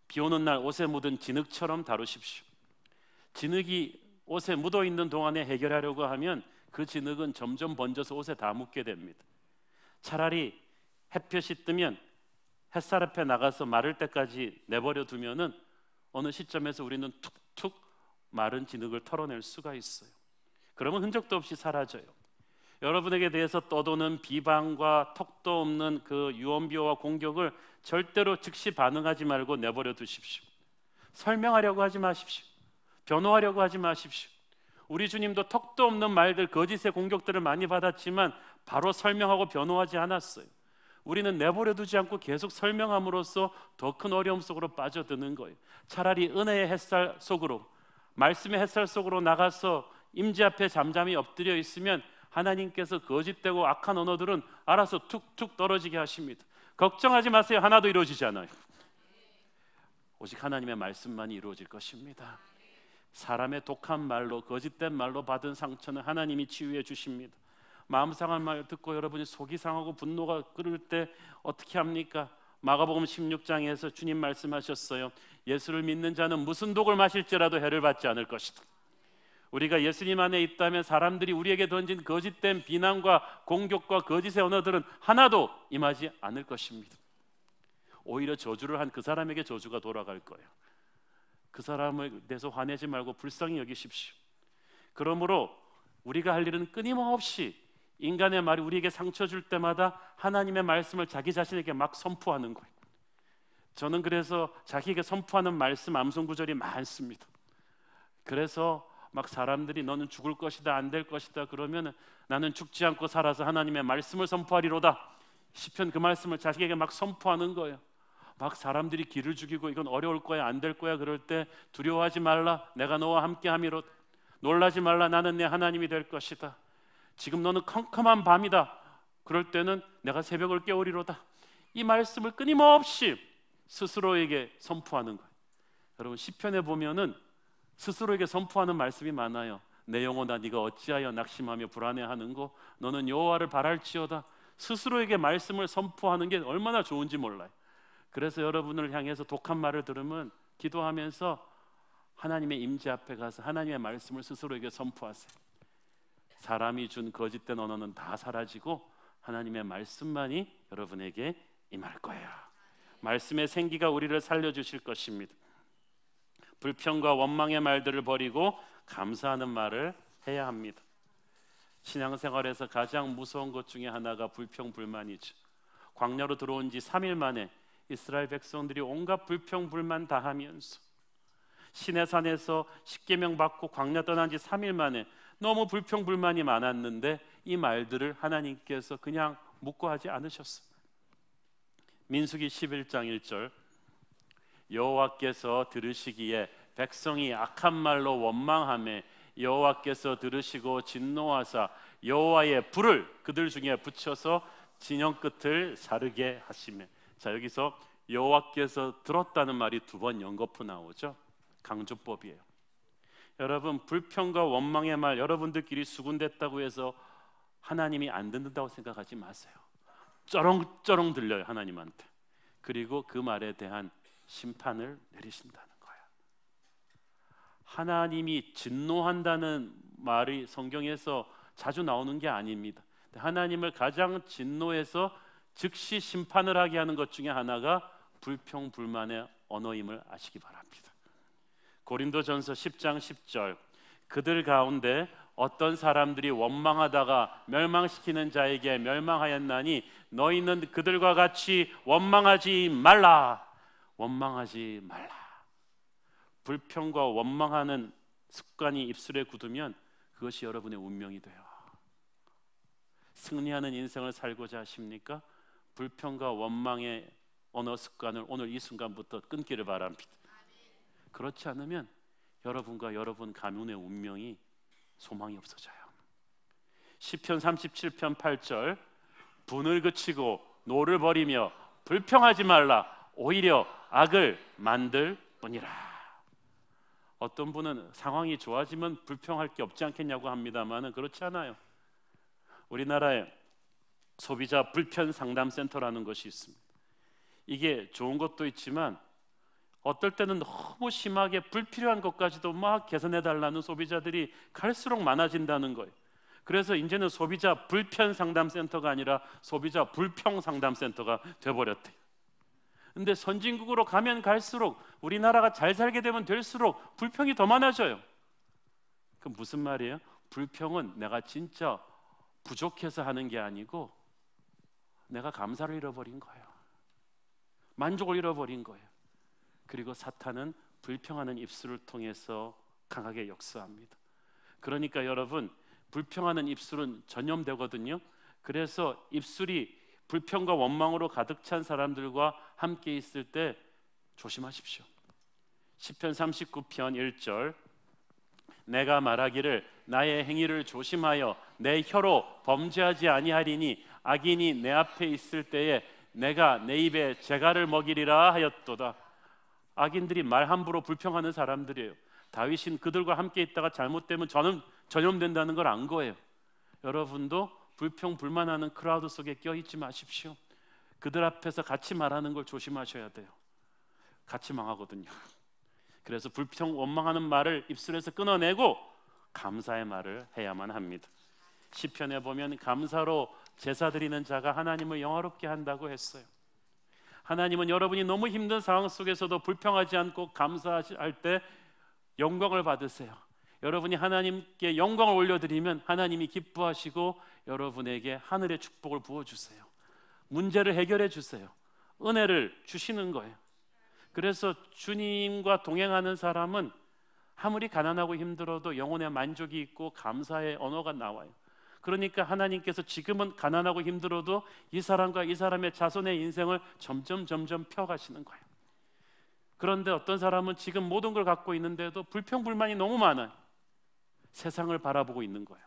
비 오는 날 옷에 묻은 진흙처럼 다루십시오. 진흙이 옷에 묻어 있는 동안에 해결하려고 하면 그 진흙은 점점 번져서 옷에 다 묻게 됩니다. 차라리 햇볕이 뜨면 햇살 앞에 나가서 마를 때까지 내버려 두면은 어느 시점에서 우리는 툭툭 마른 진흙을 털어낼 수가 있어요. 그러면 흔적도 없이 사라져요. 여러분에게 대해서 떠도는 비방과 턱도 없는 그 유언비어와 공격을 절대로 즉시 반응하지 말고 내버려 두십시오. 설명하려고 하지 마십시오. 변호하려고 하지 마십시오. 우리 주님도 턱도 없는 말들, 거짓의 공격들을 많이 받았지만 바로 설명하고 변호하지 않았어요. 우리는 내버려 두지 않고 계속 설명함으로써 더 큰 어려움 속으로 빠져드는 거예요. 차라리 은혜의 햇살 속으로, 말씀의 햇살 속으로 나가서 임재 앞에 잠잠히 엎드려 있으면 하나님께서 거짓되고 악한 언어들은 알아서 툭툭 떨어지게 하십니다. 걱정하지 마세요. 하나도 이루어지지 않아요. 오직 하나님의 말씀만이 이루어질 것입니다. 사람의 독한 말로, 거짓된 말로 받은 상처는 하나님이 치유해 주십니다. 마음 상한 말 듣고 여러분이 속이 상하고 분노가 끓을 때 어떻게 합니까? 마가복음 16장에서 주님 말씀하셨어요. 예수를 믿는 자는 무슨 독을 마실지라도 해를 받지 않을 것이다. 우리가 예수님 안에 있다면 사람들이 우리에게 던진 거짓된 비난과 공격과 거짓의 언어들은 하나도 임하지 않을 것입니다. 오히려 저주를 한 그 사람에게 저주가 돌아갈 거예요. 그 사람에 대해서 화내지 말고 불쌍히 여기십시오. 그러므로 우리가 할 일은 끊임없이 인간의 말이 우리에게 상처 줄 때마다 하나님의 말씀을 자기 자신에게 막 선포하는 거예요. 저는 그래서 자기에게 선포하는 말씀 암송구절이 많습니다. 그래서 막 사람들이 너는 죽을 것이다, 안 될 것이다 그러면 나는 죽지 않고 살아서 하나님의 말씀을 선포하리로다. 시편 그 말씀을 자기에게 막 선포하는 거예요. 막 사람들이 길을 죽이고 이건 어려울 거야, 안 될 거야 그럴 때 두려워하지 말라, 내가 너와 함께 함이로. 놀라지 말라, 나는 내 하나님이 될 것이다. 지금 너는 컴컴한 밤이다. 그럴 때는 내가 새벽을 깨우리로다. 이 말씀을 끊임없이 스스로에게 선포하는 거예요. 여러분 시편에 보면은 스스로에게 선포하는 말씀이 많아요. 내 영혼아 네가 어찌하여 낙심하며 불안해하는고 너는 여호와를 바랄지어다. 스스로에게 말씀을 선포하는 게 얼마나 좋은지 몰라요. 그래서 여러분을 향해서 독한 말을 들으면 기도하면서 하나님의 임재 앞에 가서 하나님의 말씀을 스스로에게 선포하세요. 사람이 준 거짓된 언어는 다 사라지고 하나님의 말씀만이 여러분에게 임할 거예요. 말씀의 생기가 우리를 살려주실 것입니다. 불평과 원망의 말들을 버리고 감사하는 말을 해야 합니다. 신앙생활에서 가장 무서운 것 중에 하나가 불평불만이죠. 광야로 들어온 지 3일 만에 이스라엘 백성들이 온갖 불평불만 다 하면서 시내산에서 십계명 받고 광야 떠난 지 3일 만에 너무 불평불만이 많았는데 이 말들을 하나님께서 그냥 묵고하지 않으셨어요. 민수기 11장 1절 여호와께서 들으시기에 백성이 악한 말로 원망하매 여호와께서 들으시고 진노하사 여호와의 불을 그들 중에 붙여서 진영 끝을 사르게 하시매. 자, 여기서 여호와께서 들었다는 말이 두 번 연거푸 나오죠. 강조법이에요. 여러분 불평과 원망의 말 여러분들끼리 수군댔다고 해서 하나님이 안 듣는다고 생각하지 마세요. 쩌렁쩌렁 들려요 하나님한테. 그리고 그 말에 대한 심판을 내리신다는 거예요. 하나님이 진노한다는 말이 성경에서 자주 나오는 게 아닙니다. 하나님을 가장 진노해서 즉시 심판을 하게 하는 것 중에 하나가 불평불만의 언어임을 아시기 바랍니다. 고린도전서 10장 10절 그들 가운데 어떤 사람들이 원망하다가 멸망시키는 자에게 멸망하였나니 너희는 그들과 같이 원망하지 말라. 원망하지 말라. 불평과 원망하는 습관이 입술에 굳으면 그것이 여러분의 운명이 돼요. 승리하는 인생을 살고자 하십니까? 불평과 원망의 언어 습관을 오늘 이 순간부터 끊기를 바랍니다. 그렇지 않으면 여러분과 여러분 가문의 운명이 소망이 없어져요. 시편 37편 8절 분을 그치고 노를 버리며 불평하지 말라. 오히려 악을 만들 뿐이라. 어떤 분은 상황이 좋아지면 불평할 게 없지 않겠냐고 합니다만 그렇지 않아요. 우리나라에 소비자 불편 상담센터라는 것이 있습니다. 이게 좋은 것도 있지만 어떨 때는 너무 심하게 불필요한 것까지도 막 개선해달라는 소비자들이 갈수록 많아진다는 거예요. 그래서 이제는 소비자 불편 상담센터가 아니라 소비자 불평 상담센터가 돼버렸대요. 근데 선진국으로 가면 갈수록 우리나라가 잘 살게 되면 될수록 불평이 더 많아져요. 그 무슨 말이에요? 불평은 내가 진짜 부족해서 하는 게 아니고 내가 감사를 잃어버린 거예요. 만족을 잃어버린 거예요. 그리고 사탄은 불평하는 입술을 통해서 강하게 역사합니다. 그러니까 여러분, 불평하는 입술은 전염되거든요. 그래서 입술이 불평과 원망으로 가득 찬 사람들과 함께 있을 때 조심하십시오. 시편 39편 1절, 내가 말하기를 나의 행위를 조심하여 내 혀로 범죄하지 아니하리니 악인이 내 앞에 있을 때에 내가 내 입에 재갈을 먹이리라 하였도다. 악인들이 말 함부로 불평하는 사람들이에요. 다윗은 그들과 함께 있다가 잘못되면 전염된다는 걸 안 거예요. 여러분도 불평 불만하는 크라우드 속에 껴있지 마십시오. 그들 앞에서 같이 말하는 걸 조심하셔야 돼요. 같이 망하거든요. 그래서 불평 원망하는 말을 입술에서 끊어내고 감사의 말을 해야만 합니다. 시편에 보면 감사로 제사 드리는 자가 하나님을 영화롭게 한다고 했어요. 하나님은 여러분이 너무 힘든 상황 속에서도 불평하지 않고 감사할 때 영광을 받으세요. 여러분이 하나님께 영광을 올려드리면 하나님이 기뻐하시고 여러분에게 하늘의 축복을 부어주세요. 문제를 해결해 주세요. 은혜를 주시는 거예요. 그래서 주님과 동행하는 사람은 아무리 가난하고 힘들어도 영혼의 만족이 있고 감사의 언어가 나와요. 그러니까 하나님께서 지금은 가난하고 힘들어도 이 사람과 이 사람의 자손의 인생을 점점 펴가시는 거예요. 그런데 어떤 사람은 지금 모든 걸 갖고 있는데도 불평불만이 너무 많아요. 세상을 바라보고 있는 거예요.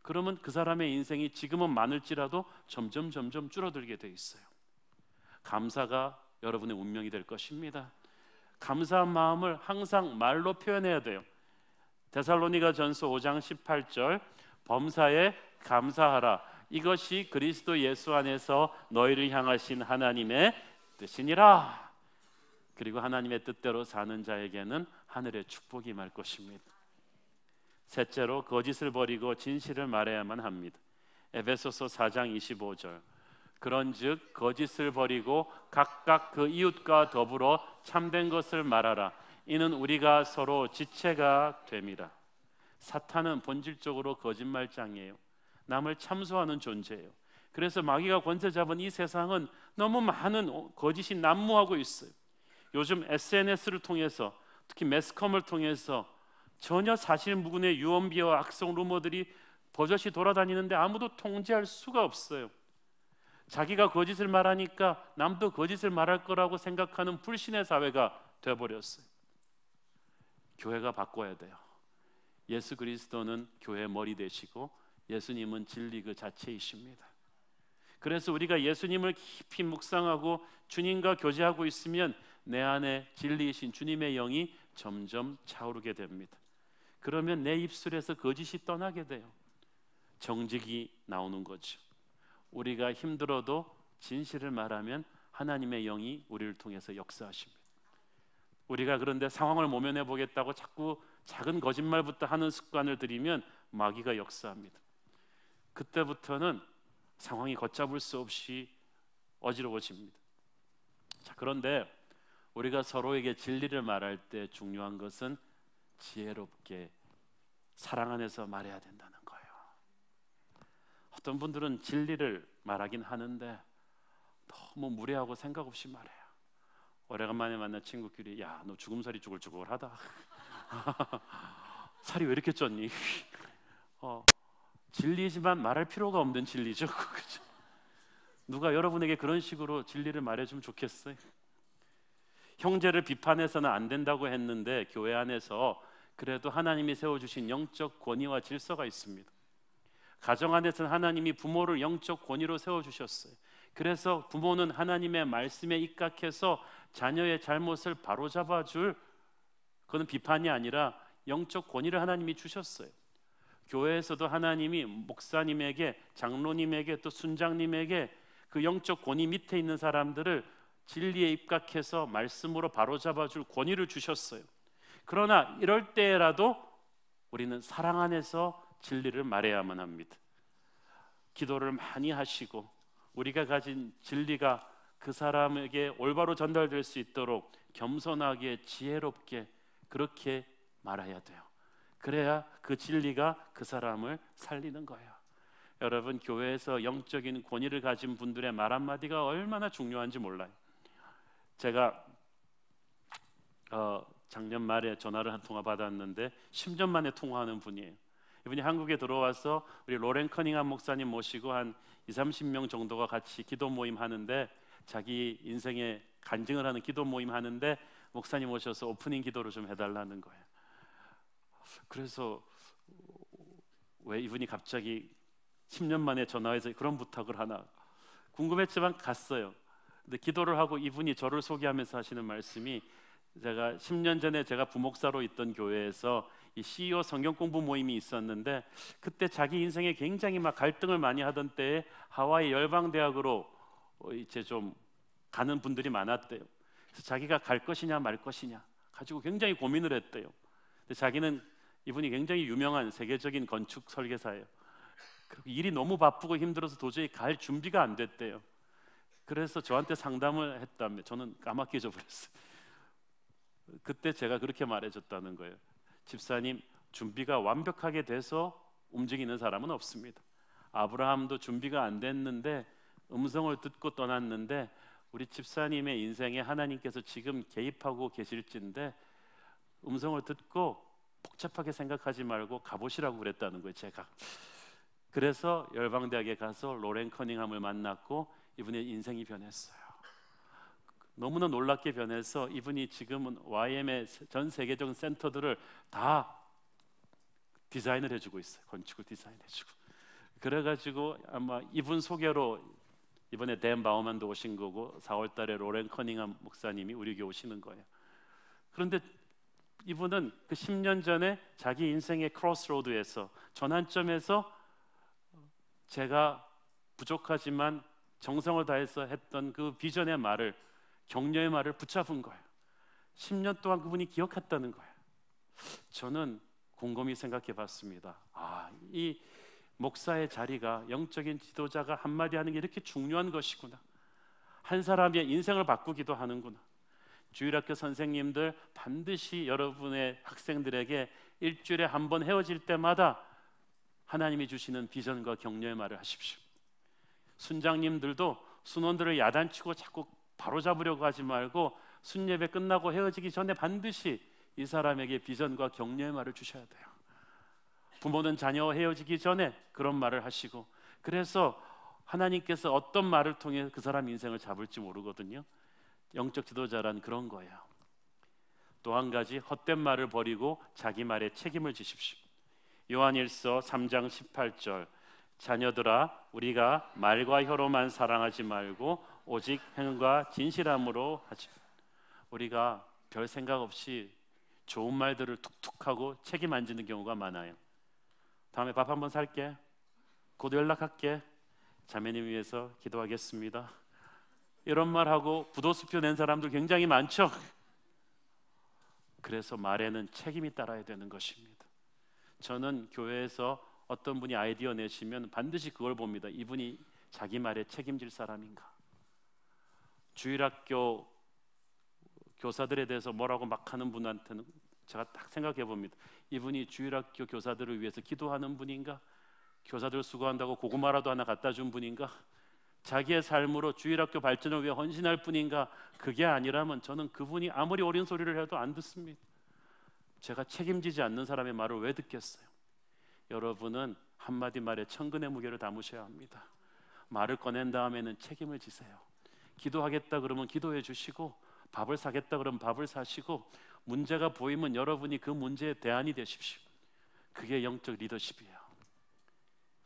그러면 그 사람의 인생이 지금은 많을지라도 점점 줄어들게 돼 있어요. 감사가 여러분의 운명이 될 것입니다. 감사한 마음을 항상 말로 표현해야 돼요. 데살로니가 전서 5장 18절, 범사에 감사하라. 이것이 그리스도 예수 안에서 너희를 향하신 하나님의 뜻이니라. 그리고 하나님의 뜻대로 사는 자에게는 하늘의 축복이 임할 것입니다. 셋째로, 거짓을 버리고 진실을 말해야만 합니다. 에베소서 4장 25절, 그런즉 거짓을 버리고 각각 그 이웃과 더불어 참된 것을 말하라. 이는 우리가 서로 지체가 됨이라. 사탄은 본질적으로 거짓말장이에요. 남을 참소하는 존재예요. 그래서 마귀가 권세 잡은 이 세상은 너무 많은 거짓이 난무하고 있어요. 요즘 SNS를 통해서, 특히 매스컴을 통해서 전혀 사실 무근의 유언비어와 악성 루머들이 버젓이 돌아다니는데 아무도 통제할 수가 없어요. 자기가 거짓을 말하니까 남도 거짓을 말할 거라고 생각하는 불신의 사회가 되어버렸어요. 교회가 바꿔야 돼요. 예수 그리스도는 교회의 머리 되시고 예수님은 진리 그 자체이십니다. 그래서 우리가 예수님을 깊이 묵상하고 주님과 교제하고 있으면 내 안에 진리이신 주님의 영이 점점 차오르게 됩니다. 그러면 내 입술에서 거짓이 떠나게 돼요. 정직이 나오는 거죠. 우리가 힘들어도 진실을 말하면 하나님의 영이 우리를 통해서 역사하십니다. 우리가 그런데 상황을 모면해 보겠다고 자꾸 작은 거짓말부터 하는 습관을 들이면 마귀가 역사합니다. 그때부터는 상황이 걷잡을 수 없이 어지러워집니다. 자, 그런데 우리가 서로에게 진리를 말할 때 중요한 것은 지혜롭게 사랑 안에서 말해야 된다는 거예요. 어떤 분들은 진리를 말하긴 하는데 너무 무례하고 생각 없이 말해요. 오래간만에 만난 친구끼리, 야, 너 죽음살이 쭈글쭈글하다. 살이 왜 이렇게 쪘니? 진리지만 말할 필요가 없는 진리죠. 그렇죠? 누가 여러분에게 그런 식으로 진리를 말해주면 좋겠어요? 형제를 비판해서는 안 된다고 했는데 교회 안에서 그래도 하나님이 세워주신 영적 권위와 질서가 있습니다. 가정 안에서는 하나님이 부모를 영적 권위로 세워주셨어요. 그래서 부모는 하나님의 말씀에 입각해서 자녀의 잘못을 바로잡아줄, 그건 비판이 아니라 영적 권위를 하나님이 주셨어요. 교회에서도 하나님이 목사님에게, 장로님에게, 또 순장님에게 그 영적 권위 밑에 있는 사람들을 진리에 입각해서 말씀으로 바로잡아줄 권위를 주셨어요. 그러나 이럴 때라도 우리는 사랑 안에서 진리를 말해야만 합니다. 기도를 많이 하시고 우리가 가진 진리가 그 사람에게 올바로 전달될 수 있도록 겸손하게 지혜롭게 그렇게 말해야 돼요. 그래야 그 진리가 그 사람을 살리는 거예요. 여러분, 교회에서 영적인 권위를 가진 분들의 말 한마디가 얼마나 중요한지 몰라요. 제가 작년 말에 전화를 한 통화 받았는데 10년 만에 통화하는 분이에요. 이분이 한국에 들어와서 우리 로렌 커닝함 목사님 모시고 한 20-30명 정도가 같이 기도 모임 하는데, 자기 인생에 간증을 하는 기도 모임 하는데 목사님 오셔서 오프닝 기도를 좀 해달라는 거예요. 그래서 왜 이분이 갑자기 10년 만에 전화해서 그런 부탁을 하나 궁금했지만 갔어요. 근데 기도를 하고 이분이 저를 소개하면서 하시는 말씀이, 제가 10년 전에 제가 부목사로 있던 교회에서 이 CEO 성경 공부 모임이 있었는데, 그때 자기 인생에 굉장히 막 갈등을 많이 하던 때에 하와이 열방대학으로 이제 좀 가는 분들이 많았대요. 그래서 자기가 갈 것이냐 말 것이냐 가지고 굉장히 고민을 했대요. 근데 자기는, 이분이 굉장히 유명한 세계적인 건축 설계사예요. 그리고 일이 너무 바쁘고 힘들어서 도저히 갈 준비가 안 됐대요. 그래서 저한테 상담을 했다며. 저는 까맣게 잊어버렸어요. 그때 제가 그렇게 말해줬다는 거예요. 집사님, 준비가 완벽하게 돼서 움직이는 사람은 없습니다. 아브라함도 준비가 안 됐는데 음성을 듣고 떠났는데, 우리 집사님의 인생에 하나님께서 지금 개입하고 계실진데 음성을 듣고 복잡하게 생각하지 말고 가보시라고 그랬다는 거예요. 제가 그래서 열방대학에 가서 로렌 커닝함을 만났고 이분의 인생이 변했어요. 너무나 놀랍게 변해서 이분이 지금은 YM의 전 세계적인 센터들을 다 디자인을 해주고 있어요. 건축을 디자인해주고. 그래가지고 아마 이분 소개로 이번에 댄 바우만도 오신 거고 4월 달에 로렌 커닝함 목사님이 우리 교회 오시는 거예요. 그런데 이분은 그 10년 전에 자기 인생의 크로스로드에서, 전환점에서 제가 부족하지만 정성을 다해서 했던 그 비전의 말을, 격려의 말을 붙잡은 거예요. 10년 동안 그분이 기억했다는 거예요. 저는 곰곰이 생각해 봤습니다. 이 목사의 자리가, 영적인 지도자가 한마디 하는 게 이렇게 중요한 것이구나. 한 사람의 인생을 바꾸기도 하는구나. 주일학교 선생님들, 반드시 여러분의 학생들에게 일주일에 한 번 헤어질 때마다 하나님이 주시는 비전과 격려의 말을 하십시오. 순장님들도 순원들을 야단치고 자꾸 바로잡으려고 하지 말고 순예배 끝나고 헤어지기 전에 반드시 이 사람에게 비전과 격려의 말을 주셔야 돼요. 부모는 자녀와 헤어지기 전에 그런 말을 하시고, 그래서 하나님께서 어떤 말을 통해 그 사람 인생을 잡을지 모르거든요. 영적 지도자란 그런 거예요. 또 한 가지, 헛된 말을 버리고 자기 말에 책임을 지십시오. 요한일서 3장 18절, 자녀들아, 우리가 말과 혀로만 사랑하지 말고 오직 행과 진실함으로 하지. 우리가 별 생각 없이 좋은 말들을 툭툭하고 책임 안 지는 경우가 많아요. 다음에 밥 한번 살게, 곧 연락할게, 자매님 위해서 기도하겠습니다, 이런 말하고 부도수표 낸 사람들 굉장히 많죠. 그래서 말에는 책임이 따라야 되는 것입니다. 저는 교회에서 어떤 분이 아이디어 내시면 반드시 그걸 봅니다. 이분이 자기 말에 책임질 사람인가. 주일학교 교사들에 대해서 뭐라고 막 하는 분한테는 제가 딱 생각해 봅니다. 이분이 주일학교 교사들을 위해서 기도하는 분인가? 교사들 수고한다고 고구마라도 하나 갖다 준 분인가? 자기의 삶으로 주일학교 발전을 위해 헌신할 뿐인가? 그게 아니라면 저는 그분이 아무리 옳은 소리를 해도 안 듣습니다. 제가 책임지지 않는 사람의 말을 왜 듣겠어요? 여러분은 한마디 말에 천근의 무게를 담으셔야 합니다. 말을 꺼낸 다음에는 책임을 지세요. 기도하겠다 그러면 기도해 주시고, 밥을 사겠다 그러면 밥을 사시고, 문제가 보이면 여러분이 그 문제의 대안이 되십시오. 그게 영적 리더십이에요.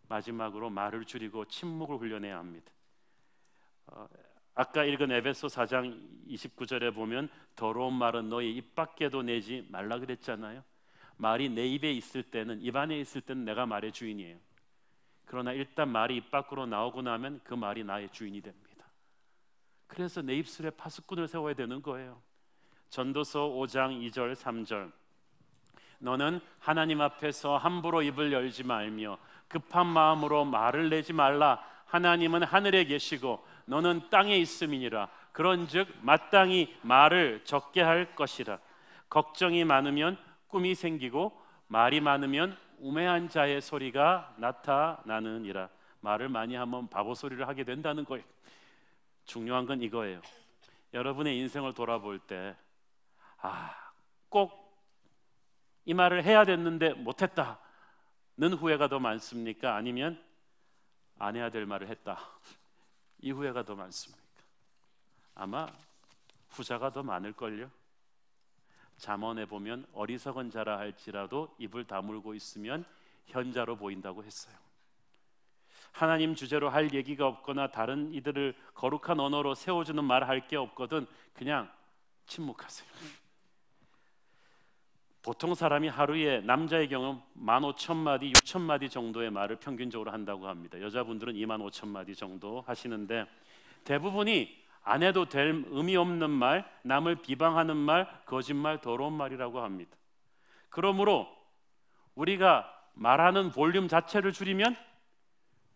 마지막으로 말을 줄이고 침묵을 훈련해야 합니다. 아까 읽은 에베소 4장 29절에 보면 더러운 말은 너희 입 밖에도 내지 말라 그랬잖아요. 말이 내 입에 있을 때는, 입 안에 있을 때는 내가 말의 주인이에요. 그러나 일단 말이 입 밖으로 나오고 나면 그 말이 나의 주인이 됩니다. 그래서 내 입술에 파수꾼을 세워야 되는 거예요. 전도서 5장 2절 3절, 너는 하나님 앞에서 함부로 입을 열지 말며 급한 마음으로 말을 내지 말라. 하나님은 하늘에 계시고 너는 땅에 있음이니라. 그런즉 마땅히 말을 적게 할 것이라. 걱정이 많으면 꿈이 생기고 말이 많으면 우매한 자의 소리가 나타나느니라. 말을 많이 하면 바보 소리를 하게 된다는 거예요. 중요한 건 이거예요. 여러분의 인생을 돌아볼 때 꼭 이 말을 해야 됐는데 못했다는 후회가 더 많습니까? 아니면 안 해야 될 말을 했다, 이 후회가 더 많습니까? 아마 후자가 더 많을걸요. 잠언에 보면 어리석은 자라 할지라도 입을 다물고 있으면 현자로 보인다고 했어요. 하나님 주제로 할 얘기가 없거나 다른 이들을 거룩한 언어로 세워주는 말 할 게 없거든 그냥 침묵하세요. 보통 사람이 하루에 남자의 경우 15,000마디, 6,000마디 정도의 말을 평균적으로 한다고 합니다. 여자분들은 25,000마디 정도 하시는데 대부분이 안 해도 될 의미 없는 말, 남을 비방하는 말, 거짓말, 더러운 말이라고 합니다. 그러므로 우리가 말하는 볼륨 자체를 줄이면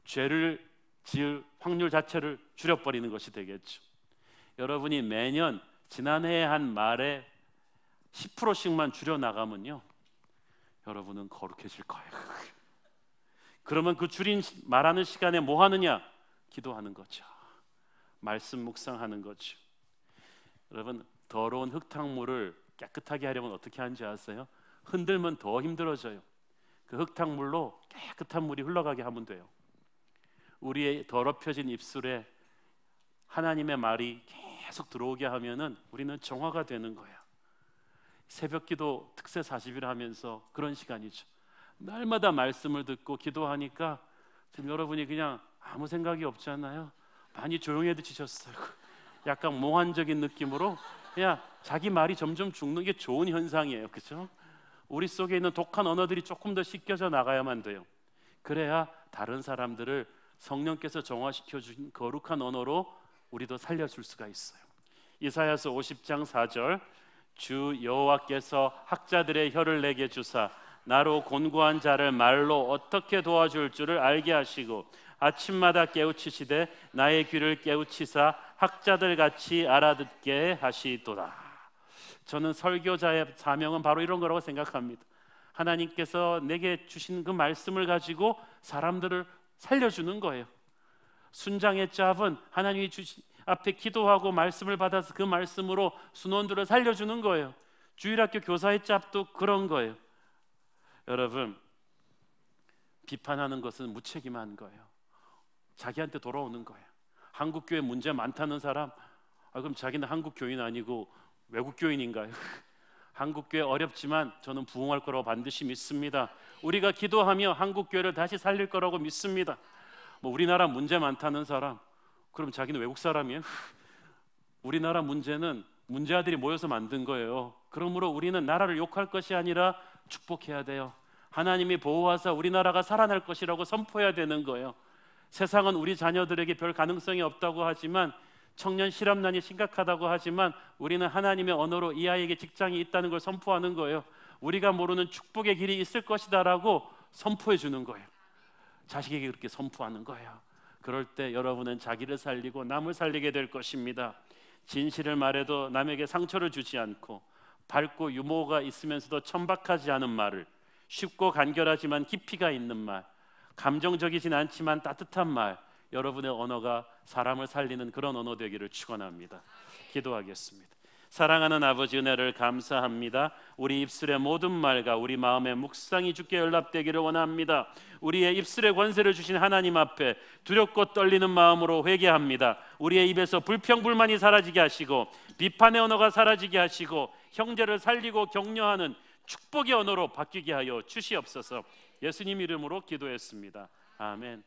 죄를 지을 확률 자체를 줄여버리는 것이 되겠죠. 여러분이 매년 지난해에 한 말에 10%씩만 줄여나가면요, 여러분은 거룩해질 거예요. 그러면 그 줄인 말하는 시간에 뭐 하느냐? 기도하는 거죠. 말씀 묵상하는 거죠. 여러분, 더러운 흙탕물을 깨끗하게 하려면 어떻게 하는지 아세요? 흔들면 더 힘들어져요. 그 흙탕물로 깨끗한 물이 흘러가게 하면 돼요. 우리의 더럽혀진 입술에 하나님의 말이 계속 들어오게 하면은 우리는 정화가 되는 거야. 새벽기도 특세 40일 하면서 그런 시간이죠. 날마다 말씀을 듣고 기도하니까 지금 여러분이 그냥 아무 생각이 없지 않나요? 많이 조용해지셨어요. 약간 몽환적인 느낌으로 그냥 자기 말이 점점 죽는 게 좋은 현상이에요. 그렇죠? 우리 속에 있는 독한 언어들이 조금 더 씻겨져 나가야만 돼요. 그래야 다른 사람들을 성령께서 정화시켜 주신 거룩한 언어로 우리도 살려줄 수가 있어요. 이사야서 50장 4절, 주 여호와께서 학자들의 혀를 내게 주사 나로 곤고한 자를 말로 어떻게 도와줄 줄을 알게 하시고 아침마다 깨우치시되 나의 귀를 깨우치사 학자들 같이 알아듣게 하시도다. 저는 설교자의 사명은 바로 이런 거라고 생각합니다. 하나님께서 내게 주신 그 말씀을 가지고 사람들을 살려주는 거예요. 순장의 짭은 하나님이 주신 앞에 기도하고 말씀을 받아서 그 말씀으로 순원들을 살려주는 거예요. 주일학교 교사의 짭도 그런 거예요. 여러분, 비판하는 것은 무책임한 거예요. 자기한테 돌아오는 거예요. 한국교회 문제 많다는 사람, 그럼 자기는 한국교인 아니고 외국교인인가요? 한국교회 어렵지만 저는 부흥할 거라고 반드시 믿습니다. 우리가 기도하며 한국교회를 다시 살릴 거라고 믿습니다. 우리나라 문제 많다는 사람, 그럼 자기는 외국 사람이에요? 우리나라 문제는 문제아들이 모여서 만든 거예요. 그러므로 우리는 나라를 욕할 것이 아니라 축복해야 돼요. 하나님이 보호하사 우리나라가 살아날 것이라고 선포해야 되는 거예요. 세상은 우리 자녀들에게 별 가능성이 없다고 하지만, 청년 실업난이 심각하다고 하지만 우리는 하나님의 언어로 이 아이에게 직장이 있다는 걸 선포하는 거예요. 우리가 모르는 축복의 길이 있을 것이다라고 선포해 주는 거예요. 자식에게 그렇게 선포하는 거예요. 그럴 때 여러분은 자기를 살리고 남을 살리게 될 것입니다. 진실을 말해도 남에게 상처를 주지 않고, 밝고 유머가 있으면서도 천박하지 않은 말을, 쉽고 간결하지만 깊이가 있는 말, 감정적이진 않지만 따뜻한 말, 여러분의 언어가 사람을 살리는 그런 언어 되기를 축원합니다. 기도하겠습니다. 사랑하는 아버지, 은혜를 감사합니다. 우리 입술의 모든 말과 우리 마음의 묵상이 주께 연락되기를 원합니다. 우리의 입술의 권세를 주신 하나님 앞에 두렵고 떨리는 마음으로 회개합니다. 우리의 입에서 불평불만이 사라지게 하시고, 비판의 언어가 사라지게 하시고, 형제를 살리고 격려하는 축복의 언어로 바뀌게 하여 주시옵소서. 예수님 이름으로 기도했습니다. 아멘.